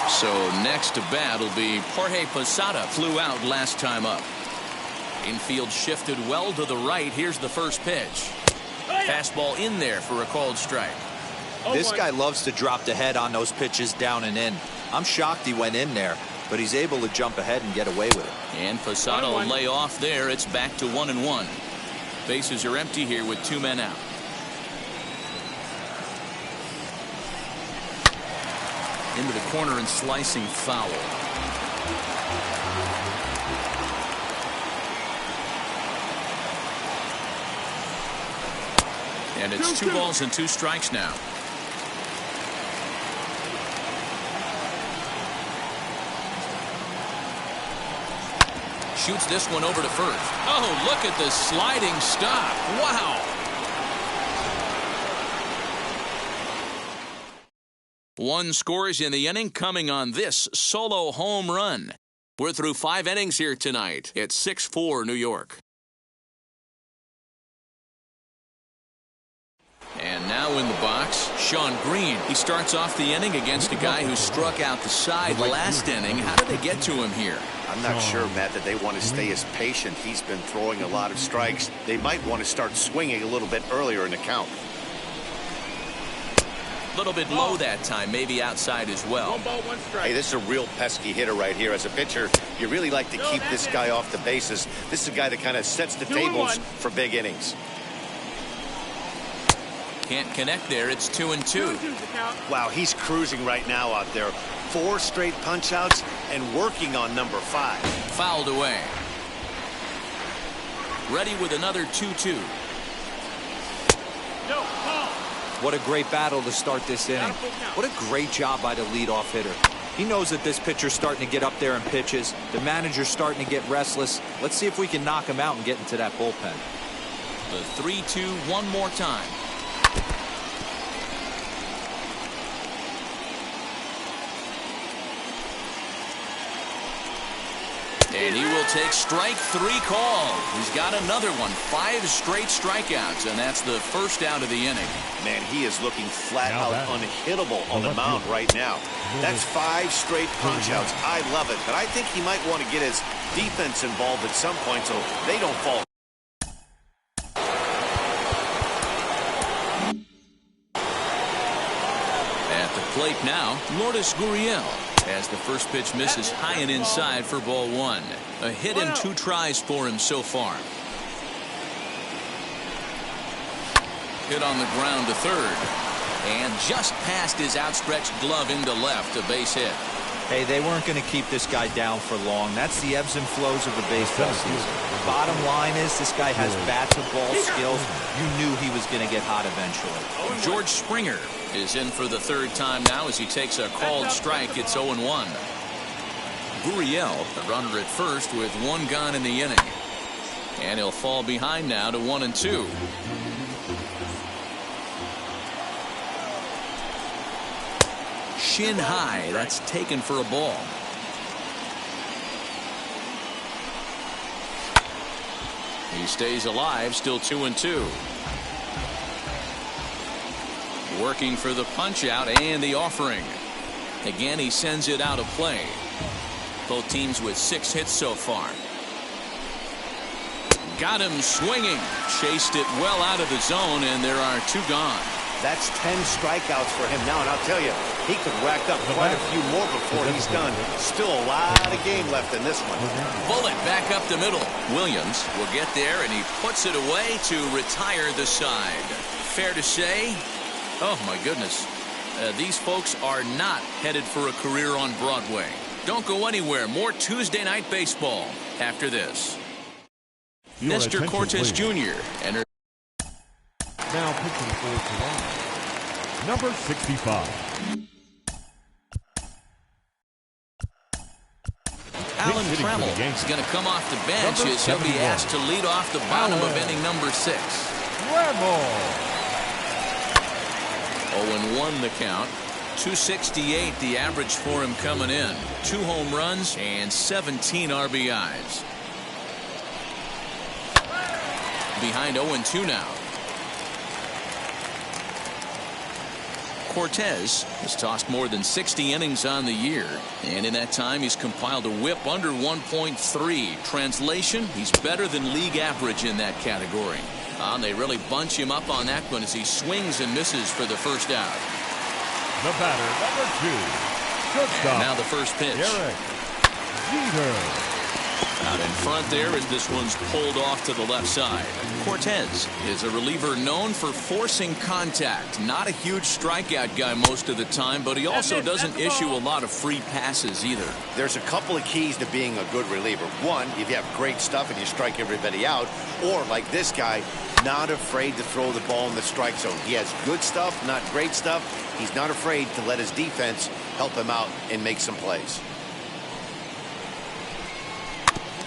So next to bat will be Jorge Posada. Flew out last time up. Infield shifted well to the right. Here's the first pitch. Fastball in there for a called strike. This guy loves to drop the head on those pitches down and in. I'm shocked he went in there, but he's able to jump ahead and get away with it. And Posada will lay off there. It's back to 1-1. Bases are empty here with 2 men out. Into the corner and slicing foul. And it's 2 balls and 2 strikes now. Shoots this one over to first. Oh, look at the sliding stop. Wow. One scores in the inning coming on this solo home run. We're through 5 innings here tonight. It's 6-4 New York. And now in the box, Sean Green. He starts off the inning against a guy who struck out the side last inning. How did they get to him here? I'm not sure, Matt, that they want to stay as patient. He's been throwing a lot of strikes. They might want to start swinging a little bit earlier in the count. A little bit low that time, maybe outside as well. 1 ball, 1 strike. Hey, this is a real pesky hitter right here. As a pitcher, you really like to keep this guy off the bases. This is a guy that kind of sets the tables for big innings. Can't connect there. It's 2-2. Wow, he's cruising right now out there. 4 straight punch-outs and working on number 5. Fouled away. Ready with another 2-2. No, ball. What a great battle to start this inning. What a great job by the leadoff hitter. He knows that this pitcher's starting to get up there in pitches. The manager's starting to get restless. Let's see if we can knock him out and get into that bullpen. The 3-2 one more time. And he will take strike 3 call. He's got another one. 5 straight strikeouts, and that's the first out of the inning. Man, he is looking flat out unhittable on the mound right now. That's 5 straight punch-outs. I love it, but I think he might want to get his defense involved at some point so they don't fall. At the plate now, Lourdes Gurriel. As the first pitch misses high and inside for ball 1. A hit and 2 tries for him so far. Hit on the ground to third. And just past his outstretched glove into left, a base hit. Hey, they weren't going to keep this guy down for long. That's the ebbs and flows of the baseball season. Bottom line is this guy has bat-to-ball skills. You knew he was going to get hot eventually. George Springer is in for the 3rd time now as he takes a called strike. It's 0-1. Gurriel, the runner at first with 1 gone in the inning. And he'll fall behind now to 1-2. Shin high. That's taken for a ball. He stays alive, still 2-2. Working for the punch out and the offering. Again, he sends it out of play. Both teams with 6 hits so far. Got him swinging. Chased it well out of the zone, and there are 2 gone. That's 10 strikeouts for him now, and I'll tell you, he could rack up quite a few more before he's done. Still a lot of game left in this one. Bullet back up the middle. Williams will get there, and he puts it away to retire the side. Fair to say, oh my goodness, these folks are not headed for a career on Broadway. Don't go anywhere. More Tuesday Night Baseball after this. Mr. Cortez Jr. enters. Now pitching for Toronto, number 65. Alan Trammell is going to come off the bench as he'll be asked to lead off the bottom of inning number 6. 0-1 the count. 268 the average for him coming in. 2 home runs and 17 RBIs. Behind 0-2 now. Cortez has tossed more than 60 innings on the year, and in that time he's compiled a whip under 1.3. Translation, he's better than league average in that category. And they really bunch him up on that one as he swings and misses for the first out. The batter, number 2, shortstop. And now the first pitch. Derek Jeter. Out in front there as this one's pulled off to the left side. Cortez is a reliever known for forcing contact. Not a huge strikeout guy most of the time, but he also doesn't issue a lot of free passes either. There's a couple of keys to being a good reliever. One, if you have great stuff and you strike everybody out, or like this guy, not afraid to throw the ball in the strike zone. He has good stuff, not great stuff. He's not afraid to let his defense help him out and make some plays.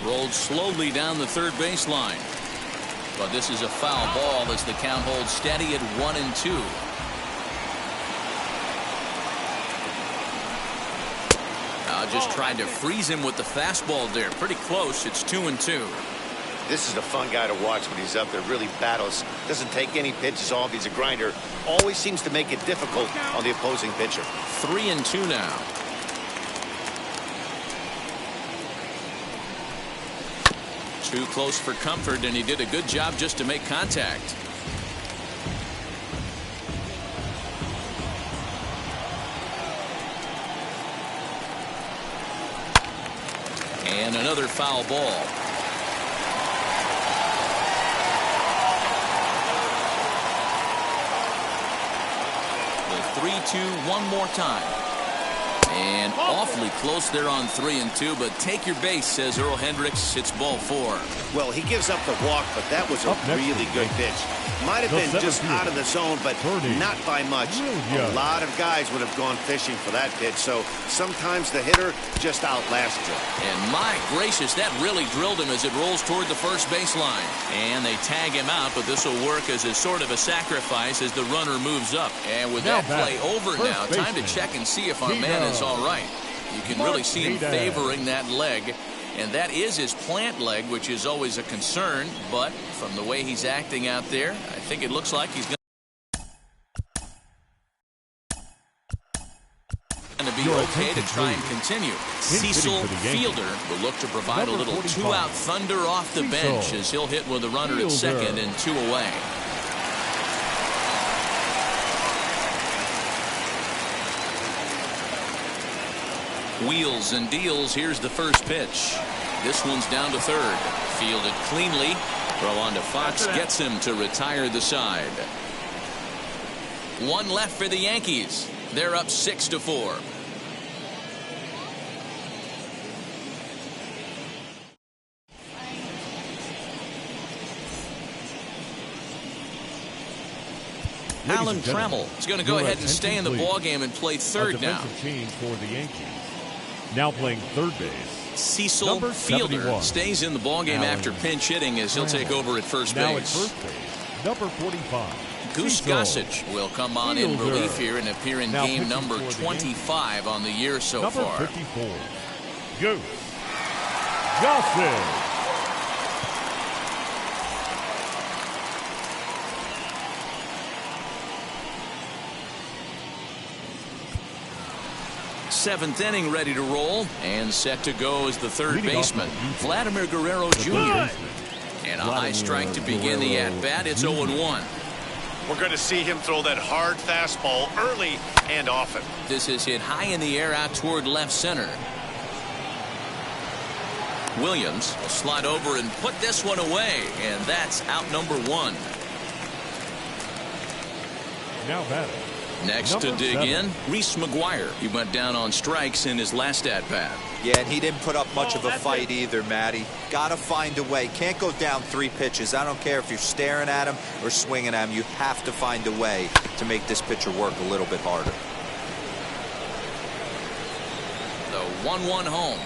Rolled slowly down the third baseline. But this is a foul ball as the count holds steady at 1-2. Just tried to freeze him with the fastball there. Pretty close. It's 2-2. This is a fun guy to watch when he's up there. Really battles. Doesn't take any pitches off. He's a grinder. Always seems to make it difficult on the opposing pitcher. 3-2 now. Too close for comfort, and he did a good job just to make contact. And another foul ball. The 3-2 one more time. And awfully close there on 3-2, but take your base, says Earl Hendricks. It's ball 4. Well, he gives up the walk, but that was a really good pitch. Might have been just out of the zone, but not by much. A lot of guys would have gone fishing for that pitch, so sometimes the hitter just outlasts you. And my gracious, that really drilled him as it rolls toward the first baseline. And they tag him out, but this will work as a sort of a sacrifice as the runner moves up. And with that play over now, time to check and see if our man is all right. You can really see him favoring that leg. And that is his plant leg, which is always a concern. But from the way he's acting out there, I think it looks like he's going to be okay to try and continue. Cecil Fielder will look to provide a little two-out thunder off the bench as he'll hit with a runner at second and 2 away. Wheels and deals. Here's the first pitch. This one's down to third. Fielded cleanly. Throw on to Fox. Gets him to retire the side. One left for the Yankees. They're up 6-4. Alan Trammell is going to go ahead and stay in the ballgame and play third now. Change for the Yankees. Now playing third base. Cecil Fielder stays in the ballgame after pinch hitting as he'll take over at first base. Now at first base, number 45. Goose Gossage will come on in relief here and appear in game number 25 on the year so far. Number 54, Goose Gossage. Seventh inning ready to roll and set to go as the third baseman, Vladimir Guerrero Jr. And a high strike to begin the at-bat. It's 0-1. We're going to see him throw that hard fastball early and often. This is hit high in the air out toward left center. Williams will slide over and put this one away, and that's out number 1. Now batting. Next to dig in, Reese McGuire. He went down on strikes in his last at-bat. Yeah, and he didn't put up much of a fight either, Matty. Got to find a way. Can't go down 3 pitches. I don't care if you're staring at him or swinging at him. You have to find a way to make this pitcher work a little bit harder. The 1-1 home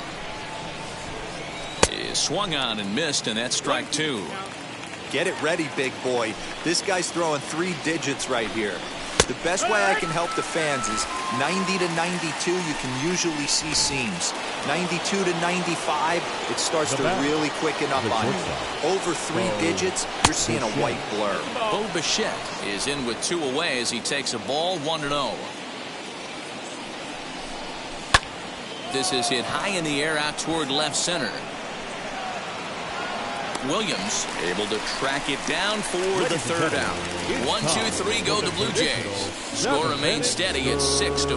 is swung on and missed, and that's strike 2. Get it ready, big boy. This guy's throwing 3 digits right here. The best way I can help the fans is 90 to 92, you can usually see seams. 92 to 95, it starts to really quicken up on you. Over 3 digits, you're seeing a white blur. Bo Bichette is in with 2 away as he takes a ball 1-0. This is hit high in the air out toward left center. Williams able to track it down for the 3rd out. 1, 2, 3 go the Blue Jays. Score remains steady at 6-4.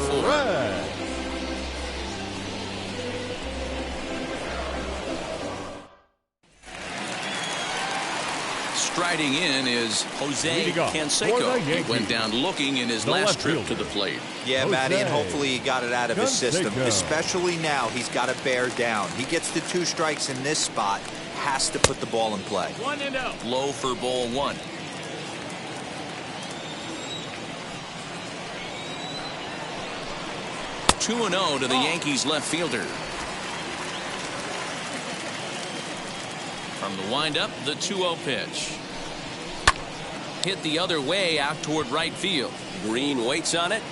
Striding in is Jose Canseco. He went down looking in his last trip to the plate. Yeah, Matty, and hopefully he got it out of his system. Especially now, he's got to bear down. He gets the 2 strikes in this spot. Has to put the ball in play. 1-0. Low for ball 1. Two 2-0 to the Yankees left fielder. From the windup, the 2-0 pitch. Hit the other way out toward right field. Green waits on it.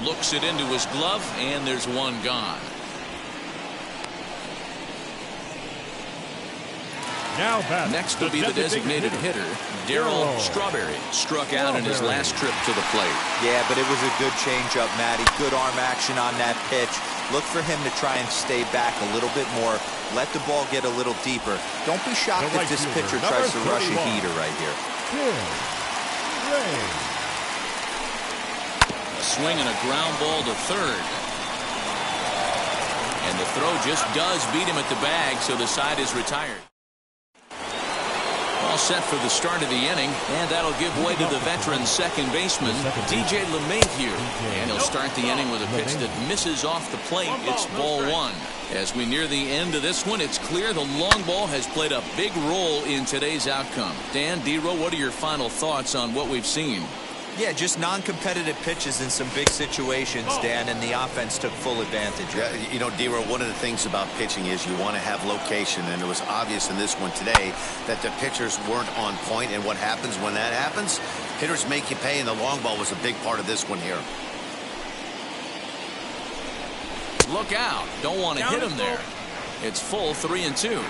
Looks it into his glove, and there's one gone. Now next will be the designated hitter, Darryl Strawberry. Struck out in his last trip to the plate. Yeah, but it was a good changeup, Matty. Good arm action on that pitch. Look for him to try and stay back a little bit more. Let the ball get a little deeper. Don't be shocked if this pitcher tries to rush a heater right here. A swing and a ground ball to 3rd. And the throw just does beat him at the bag, so the side is retired. All set for the start of the inning, and that'll give way to the veteran second baseman, DJ LeMahieu. And he'll start the inning with a pitch that misses off the plate. It's ball 1. As we near the end of this one, it's clear the long ball has played a big role in today's outcome. Dan, D-Row, what are your final thoughts on what we've seen? Yeah, just non-competitive pitches in some big situations, Dan, and the offense took full advantage. Yeah, you know, D-Row, one of the things about pitching is you want to have location, and it was obvious in this one today that the pitchers weren't on point, and what happens when that happens? Hitters make you pay, and the long ball was a big part of this one here. Look out. Don't want to hit him there. It's full 3-2.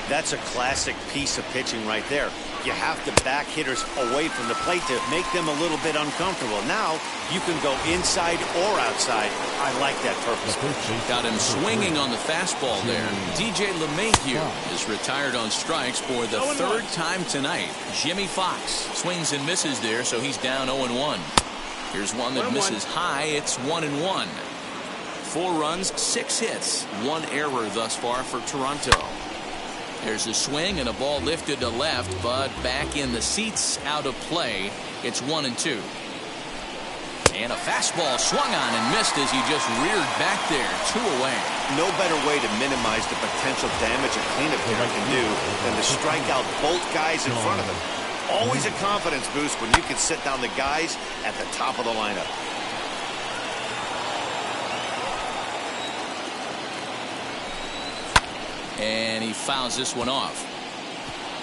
That's a classic piece of pitching right there. You have to back hitters away from the plate to make them a little bit uncomfortable. Now you can go inside or outside. I like that purpose. Got him swinging on the fastball there. DJ LeMahieu is retired on strikes for the 3rd time tonight. Jimmy Fox swings and misses there, so he's down 0-1. Here's one that misses high. It's 1-1. 4 runs, 6 hits, 1 error thus far for Toronto. There's a swing and a ball lifted to left, but back in the seats, out of play. It's 1-2. And a fastball swung on and missed as he just reared back there. 2 away. No better way to minimize the potential damage a cleanup hitter can do than to strike out both guys in front of him. Always a confidence boost when you can sit down the guys at the top of the lineup. And he fouls this one off.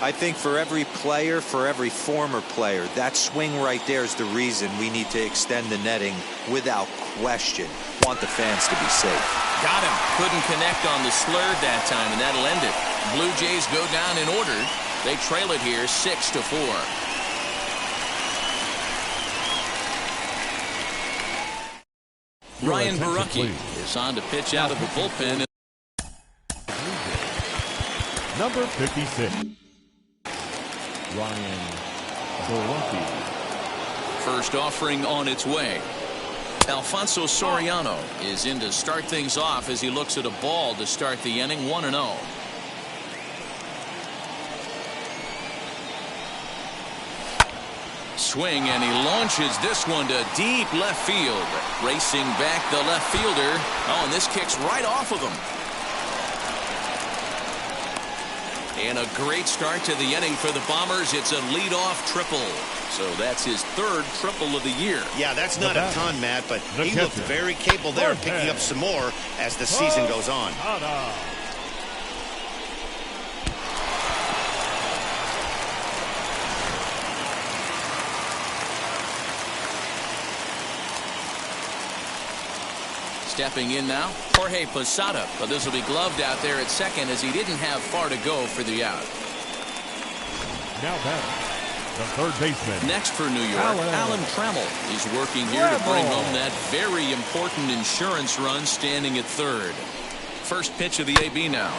I think for every player, for every former player, that swing right there is the reason we need to extend the netting without question. Want the fans to be safe. Got him. Couldn't connect on the slurve that time, and that'll end it. Blue Jays go down in order. They trail it here 6-4. Ryan Borucki is on to pitch out of the bullpen. Number 56, Ryan Borucki. First offering on its way. Alfonso Soriano is in to start things off as he looks at a ball to start the inning. 1-0. Swing, and he launches this one to deep left field. Racing back the left fielder. Oh, and this kicks right off of him. And a great start to the inning for the Bombers. It's a leadoff triple. So that's his 3rd triple of the year. Yeah, that's not a ton, Matt, but he looked very capable there, picking up some more as the season goes on. Stepping in now, Jorge Posada, but this will be gloved out there at second as he didn't have far to go for the out. Now back, the third baseman. Next for New York, Alan Trammell. He's working here to bring home that very important insurance run, standing at third. First pitch of the AB now.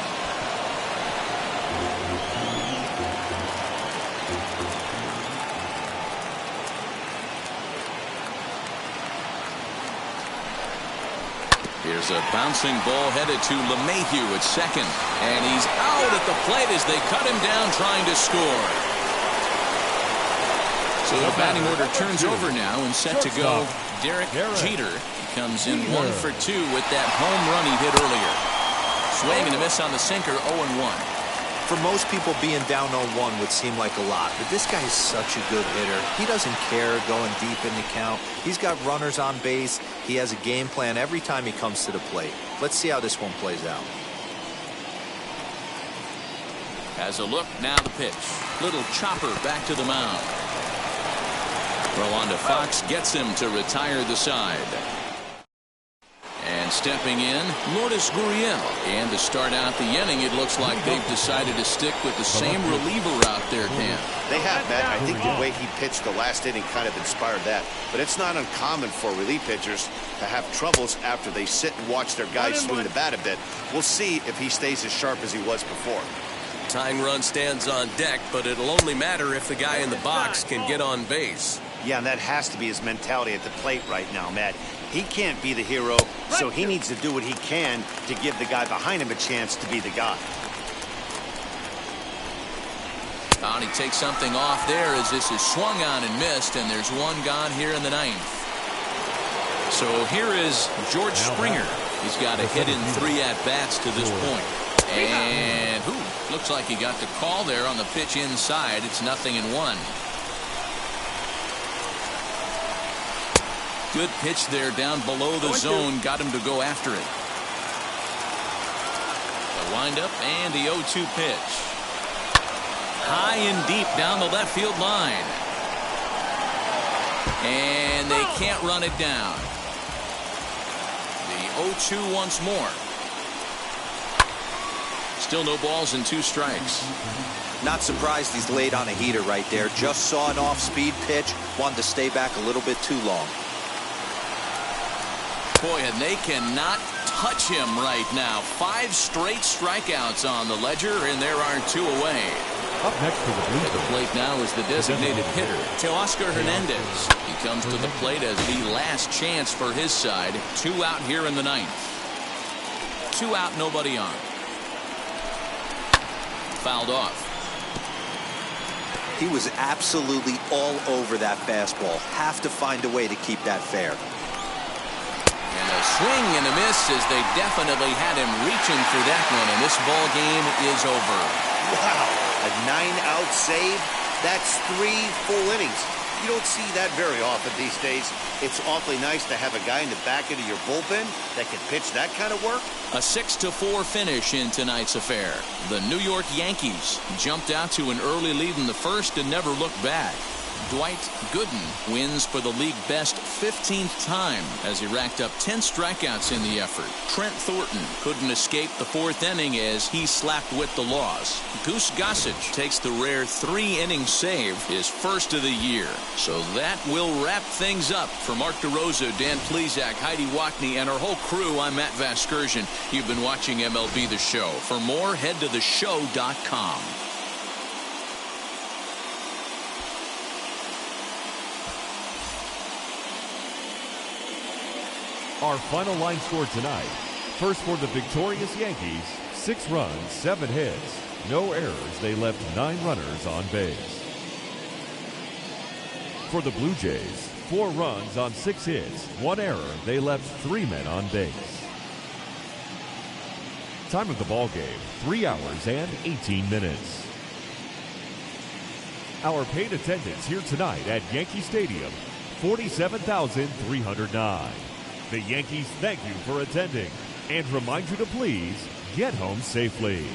Here's a bouncing ball headed to LeMahieu at second. And he's out at the plate as they cut him down trying to score. So the batting order turns over now and set to go. Derek Jeter comes in 1 for 2 with that home run he hit earlier. Swing and a miss on the sinker, 0-1. For most people, being down 0-1 would seem like a lot, but this guy is such a good hitter. He doesn't care going deep in the count. He's got runners on base. He has a game plan every time he comes to the plate. Let's see how this one plays out. Has a look, now the pitch. Little chopper back to the mound. Throw on to Fox, gets him to retire the side. And stepping in, Lourdes Gurriel. And to start out the inning, it looks like they've decided to stick with the same reliever out there, Dan. They have, Matt. I think the way he pitched the last inning kind of inspired that. But it's not uncommon for relief pitchers to have troubles after they sit and watch their guys swing the bat a bit. We'll see if he stays as sharp as he was before. Tying run stands on deck, but it'll only matter if the guy in the box can get on base. Yeah, and that has to be his mentality at the plate right now, Matt. He can't be the hero, so he needs to do what he can to give the guy behind him a chance to be the guy. And he takes something off there as this is swung on and missed, and there's one gone here in the ninth. So here is George Springer. He's got a hit in 3 at-bats to this point. And looks like he got the call there on the pitch inside. It's 0-1. Good pitch there down below the zone. Got him to go after it. The windup and the 0-2 pitch. High and deep down the left field line. And they can't run it down. The 0-2 once more. Still no balls and 2 strikes. Not surprised he's laid on a heater right there. Just saw an off-speed pitch. Wanted to stay back a little bit too long. Boy, and they cannot touch him right now. 5 straight strikeouts on the ledger, and there are 2 away. Up next to the Blue At the plate now is the designated hitter, Teoscar Hernandez. He comes to the plate as the last chance for his side. 2 out here in the ninth. 2 out, nobody on. Fouled off. He was absolutely all over that fastball. Have to find a way to keep that fair. And a swing and a miss as they definitely had him reaching for that one, and this ball game is over. Wow, a 9-out save? That's 3 full innings. You don't see that very often these days. It's awfully nice to have a guy in the back end of your bullpen that can pitch that kind of work. A 6-4 finish in tonight's affair. The New York Yankees jumped out to an early lead in the first and never looked back. Dwight Gooden wins for the league best 15th time as he racked up 10 strikeouts in the effort. Trent Thornton couldn't escape the 4th inning as he slapped with the loss. Goose Gossage takes the rare 3-inning save, his first of the year. So that will wrap things up. For Mark DeRosa, Dan Plesac, Heidi Wackney, and our whole crew, I'm Matt Vasgersian. You've been watching MLB The Show. For more, head to theshow.com. Our final line score tonight. First for the victorious Yankees, 6 runs, 7 hits, no errors. They left 9 runners on base. For the Blue Jays, 4 runs on 6 hits, 1 error. They left 3 men on base. Time of the ball game, 3 hours and 18 minutes. Our paid attendance here tonight at Yankee Stadium, 47,309. The Yankees thank you for attending and remind you to please get home safely.